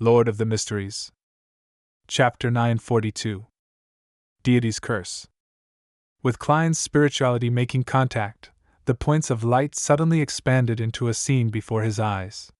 Lord of the Mysteries. Chapter 942. Deity's Curse. With Klein's spirituality making contact, the points of light suddenly expanded into a scene before his eyes.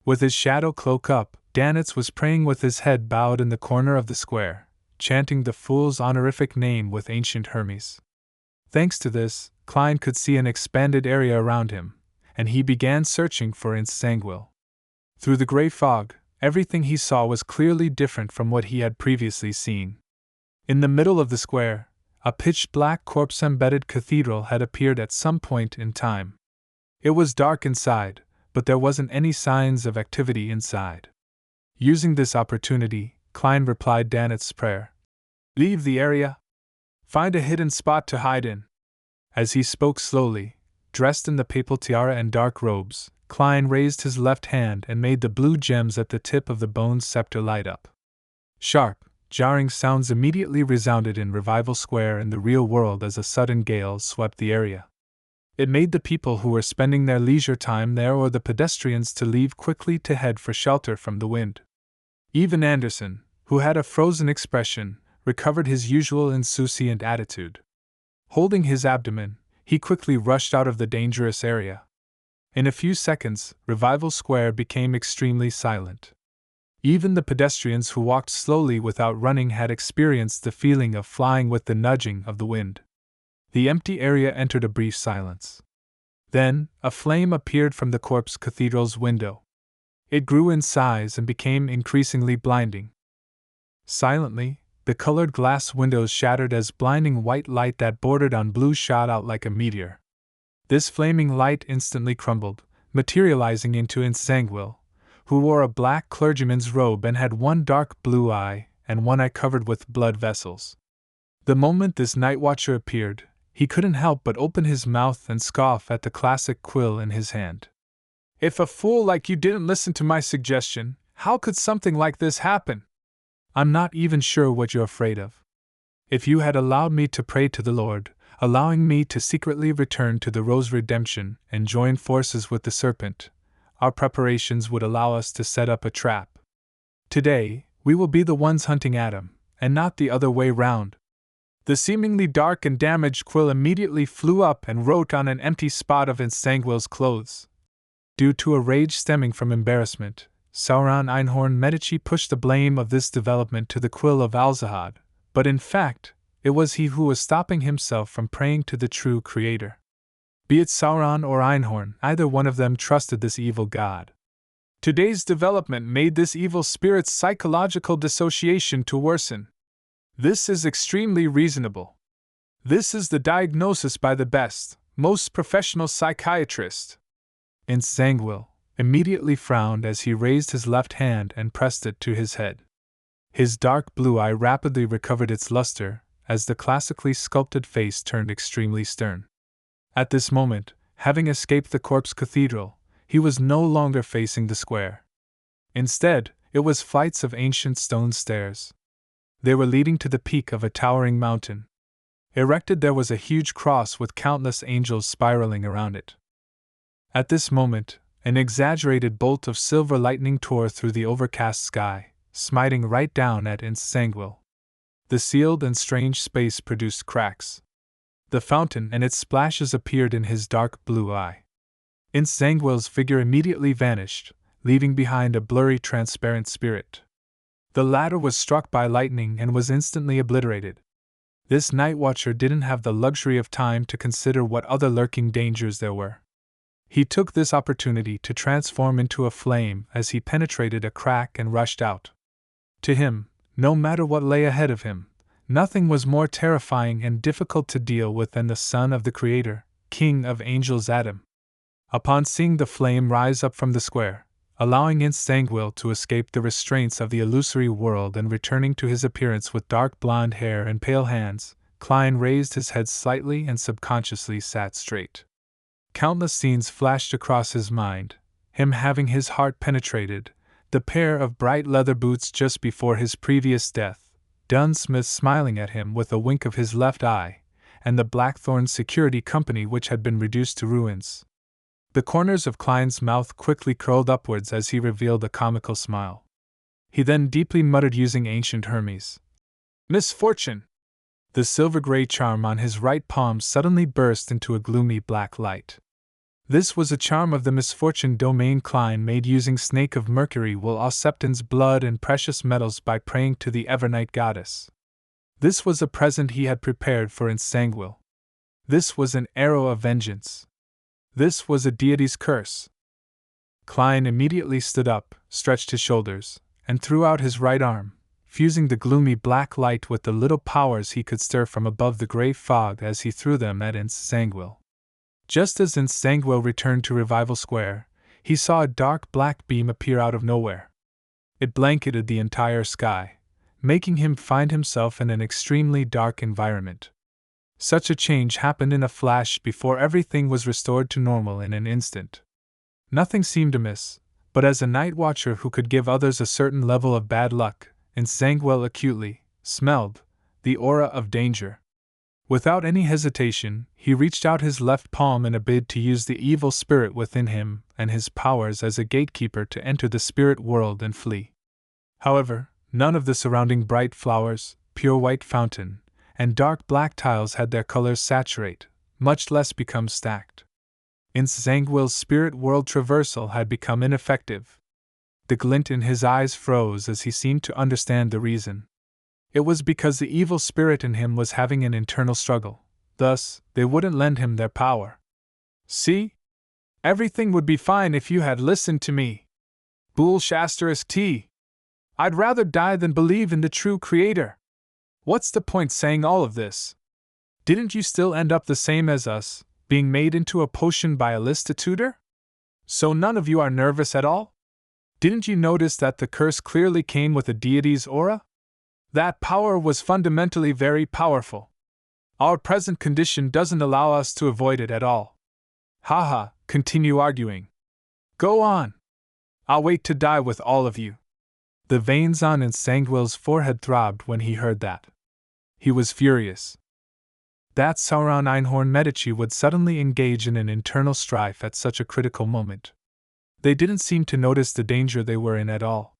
With his shadow cloak up, Danitz was praying with his head bowed in the corner of the square, chanting the fool's honorific name with ancient Hermes. Thanks to this, Klein could see an expanded area around him, and he began searching for Insanguil. Through the gray fog, everything he saw was clearly different from what he had previously seen. In the middle of the square, a pitch-black corpse-embedded cathedral had appeared at some point in time. It was dark inside, but there wasn't any signs of activity inside. Using this opportunity, Klein replied Danitz's prayer. "Leave the area. Find a hidden spot to hide in." As he spoke slowly, dressed in the papal tiara and dark robes, Klein raised his left hand and made the blue gems at the tip of the bone scepter light up. Sharp, jarring sounds immediately resounded in Revival Square and the real world as a sudden gale swept the area. It made the people who were spending their leisure time there or the pedestrians to leave quickly to head for shelter from the wind. Even Anderson, who had a frozen expression, recovered his usual insouciant attitude. Holding his abdomen, he quickly rushed out of the dangerous area. In a few seconds, Revival Square became extremely silent. Even the pedestrians who walked slowly without running had experienced the feeling of flying with the nudging of the wind. The empty area entered a brief silence. Then, a flame appeared from the corpse cathedral's window. It grew in size and became increasingly blinding. Silently, the colored glass windows shattered as blinding white light that bordered on blue shot out like a meteor. This flaming light instantly crumbled, materializing into Insanguil, who wore a black clergyman's robe and had one dark blue eye and one eye covered with blood vessels. The moment this night watcher appeared, he couldn't help but open his mouth and scoff at the classic quill in his hand. "If a fool like you didn't listen to my suggestion, how could something like this happen? I'm not even sure what you're afraid of. If you had allowed me to pray to the Lord, allowing me to secretly return to the Rose Redemption and join forces with the Serpent, our preparations would allow us to set up a trap. Today, we will be the ones hunting Adam, and not the other way round." The seemingly dark and damaged quill immediately flew up and wrote on an empty spot of Insanguil's clothes. Due to a rage stemming from embarrassment, Sauron Einhorn Medici pushed the blame of this development to the quill of Alzahad, but in fact, it was he who was stopping himself from praying to the true Creator. Be it Sauron or Einhorn, either one of them trusted this evil god. Today's development made this evil spirit's psychological dissociation to worsen. This is extremely reasonable. This is the diagnosis by the best, most professional psychiatrist. Insanguil immediately frowned as he raised his left hand and pressed it to his head. His dark blue eye rapidly recovered its luster as the classically sculpted face turned extremely stern. At this moment, having escaped the corpse cathedral, he was no longer facing the square. Instead, it was flights of ancient stone stairs. They were leading to the peak of a towering mountain. Erected there was a huge cross with countless angels spiraling around it. At this moment, an exaggerated bolt of silver lightning tore through the overcast sky, smiting right down at Insanguil. The sealed and strange space produced cracks. The fountain and its splashes appeared in his dark blue eye. Insanguil's figure immediately vanished, leaving behind a blurry transparent spirit. The latter was struck by lightning and was instantly obliterated. This night watcher didn't have the luxury of time to consider what other lurking dangers there were. He took this opportunity to transform into a flame as he penetrated a crack and rushed out. To him, no matter what lay ahead of him, nothing was more terrifying and difficult to deal with than the Son of the Creator, King of Angels Adam. Upon seeing the flame rise up from the square, allowing Insanguil to escape the restraints of the illusory world and returning to his appearance with dark blonde hair and pale hands, Klein raised his head slightly and subconsciously sat straight. Countless scenes flashed across his mind, him having his heart penetrated, the pair of bright leather boots just before his previous death, Dunsmith smiling at him with a wink of his left eye, and the Blackthorn Security Company which had been reduced to ruins. The corners of Klein's mouth quickly curled upwards as he revealed a comical smile. He then deeply muttered using ancient Hermes. Misfortune! The silver-gray charm on his right palm suddenly burst into a gloomy black light. This was a charm of the misfortune domain. Klein made using snake of Mercury will Ausepton's blood and precious metals by praying to the Evernight goddess. This was a present he had prepared for Insangwil. This was an arrow of vengeance. This was a deity's curse. Klein immediately stood up, stretched his shoulders, and threw out his right arm, fusing the gloomy black light with the little powers he could stir from above the gray fog as he threw them at Insangwil. Just as Insangwil returned to Revival Square, he saw a dark black beam appear out of nowhere. It blanketed the entire sky, making him find himself in an extremely dark environment. Such a change happened in a flash before everything was restored to normal in an instant. Nothing seemed amiss, but as a night watcher who could give others a certain level of bad luck, Insangwil acutely smelled the aura of danger. Without any hesitation, he reached out his left palm in a bid to use the evil spirit within him and his powers as a gatekeeper to enter the spirit world and flee. However, none of the surrounding bright flowers, pure white fountain, and dark black tiles had their colors saturate, much less become stacked. Insangwil's spirit world traversal had become ineffective. The glint in his eyes froze as he seemed to understand the reason. It was because the evil spirit in him was having an internal struggle, thus, they wouldn't lend him their power. See? Everything would be fine if you had listened to me. Bull**T. I'd rather die than believe in the true creator. What's the point saying all of this? Didn't you still end up the same as us, being made into a potion by a listitutor? So none of you are nervous at all? Didn't you notice that the curse clearly came with a deity's aura? That power was fundamentally very powerful. Our present condition doesn't allow us to avoid it at all. Haha, continue arguing. Go on. I'll wait to die with all of you. The veins on Insangwil's forehead throbbed when he heard that. He was furious. That Sauron Einhorn Medici would suddenly engage in an internal strife at such a critical moment. They didn't seem to notice the danger they were in at all.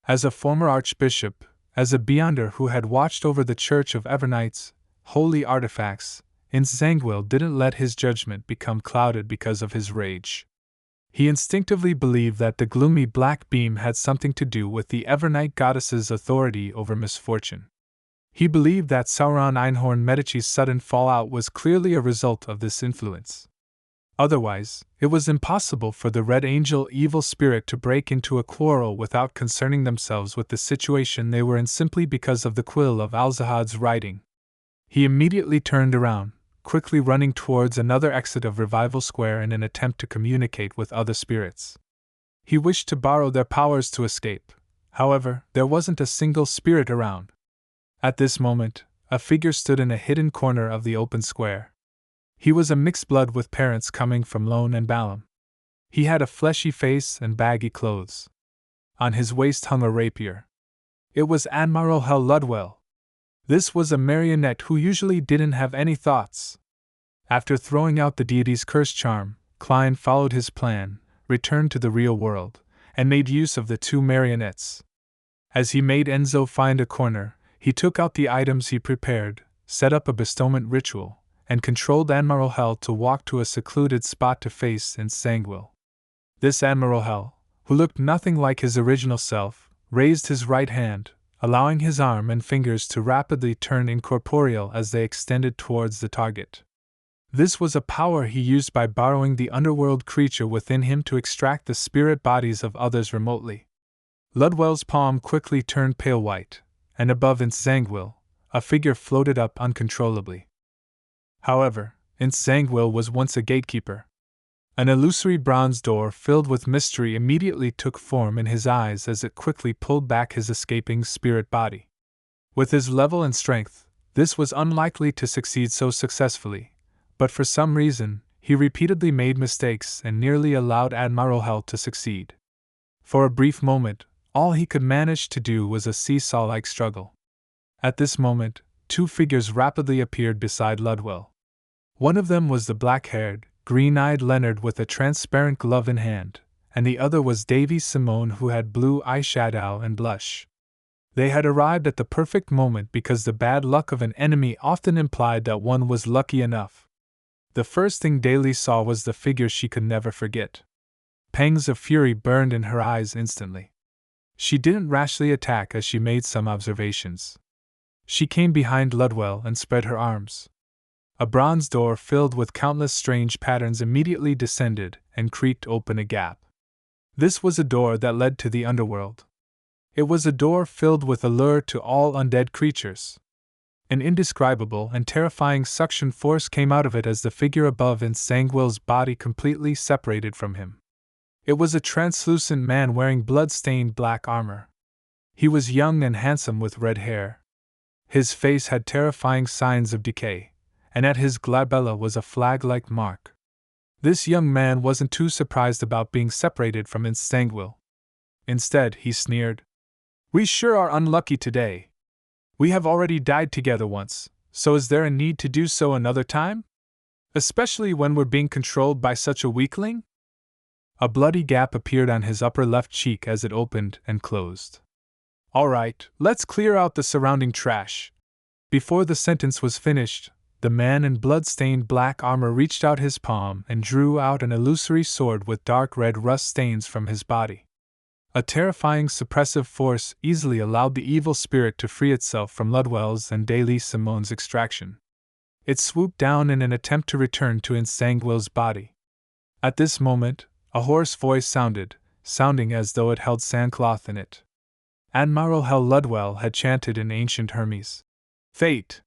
As a former archbishop, as a beyonder who had watched over the Church of Evernight's holy artifacts, Insangwil didn't let his judgment become clouded because of his rage. He instinctively believed that the gloomy black beam had something to do with the Evernight goddess's authority over misfortune. He believed that Sauron Einhorn Medici's sudden fallout was clearly a result of this influence. Otherwise, it was impossible for the Red Angel evil spirit to break into a quarrel without concerning themselves with the situation they were in simply because of the quill of Alzahad's writing. He immediately turned around, quickly running towards another exit of Revival Square in an attempt to communicate with other spirits. He wished to borrow their powers to escape. However, there wasn't a single spirit around. At this moment, a figure stood in a hidden corner of the open square. He was a mixed blood with parents coming from Lone and Balam. He had a fleshy face and baggy clothes. On his waist hung a rapier. It was Admiral Hel Ludwell. This was a marionette who usually didn't have any thoughts. After throwing out the deity's curse charm, Klein followed his plan, returned to the real world, and made use of the two marionettes. As he made Enzo find a corner, he took out the items he prepared, set up a bestowment ritual, and controlled Admiral Hel to walk to a secluded spot to face Insangwil. This Admiral Hel, who looked nothing like his original self, raised his right hand, allowing his arm and fingers to rapidly turn incorporeal as they extended towards the target. This was a power he used by borrowing the underworld creature within him to extract the spirit bodies of others remotely. Ludwell's palm quickly turned pale white, and above Insangwil, a figure floated up uncontrollably. However, Insangwil was once a gatekeeper. An illusory bronze door filled with mystery immediately took form in his eyes as it quickly pulled back his escaping spirit body. With his level and strength, this was unlikely to succeed so successfully, but for some reason, he repeatedly made mistakes and nearly allowed Admiral Hel to succeed. For a brief moment, all he could manage to do was a seesaw-like struggle. At this moment, two figures rapidly appeared beside Ludwell. One of them was the black-haired, green-eyed Leonard with a transparent glove in hand, and the other was Davy Simone, who had blue eyeshadow and blush. They had arrived at the perfect moment because the bad luck of an enemy often implied that one was lucky enough. The first thing Daly saw was the figure she could never forget. Pangs of fury burned in her eyes instantly. She didn't rashly attack as she made some observations. She came behind Ludwell and spread her arms. A bronze door filled with countless strange patterns immediately descended and creaked open a gap. This was a door that led to the underworld. It was a door filled with allure to all undead creatures. An indescribable and terrifying suction force came out of it as the figure above Nsangwil's body completely separated from him. It was a translucent man wearing blood-stained black armor. He was young and handsome with red hair. His face had terrifying signs of decay, and at his glabella was a flag-like mark. This young man wasn't too surprised about being separated from Nsangwil. Instead, he sneered, "We sure are unlucky today. We have already died together once, so is there a need to do so another time? Especially when we're being controlled by such a weakling?" A bloody gap appeared on his upper left cheek as it opened and closed. "All right, let's clear out the surrounding trash." Before the sentence was finished, the man in blood-stained black armor reached out his palm and drew out an illusory sword with dark red rust stains from his body. A terrifying suppressive force easily allowed the evil spirit to free itself from Ludwell's and Daly Simone's extraction. It swooped down in an attempt to return to Nsangwil's body. At this moment, a hoarse voice sounding as though it held sandcloth in it. Admiral Hel Ludwell had chanted in ancient Hermes. "Fate!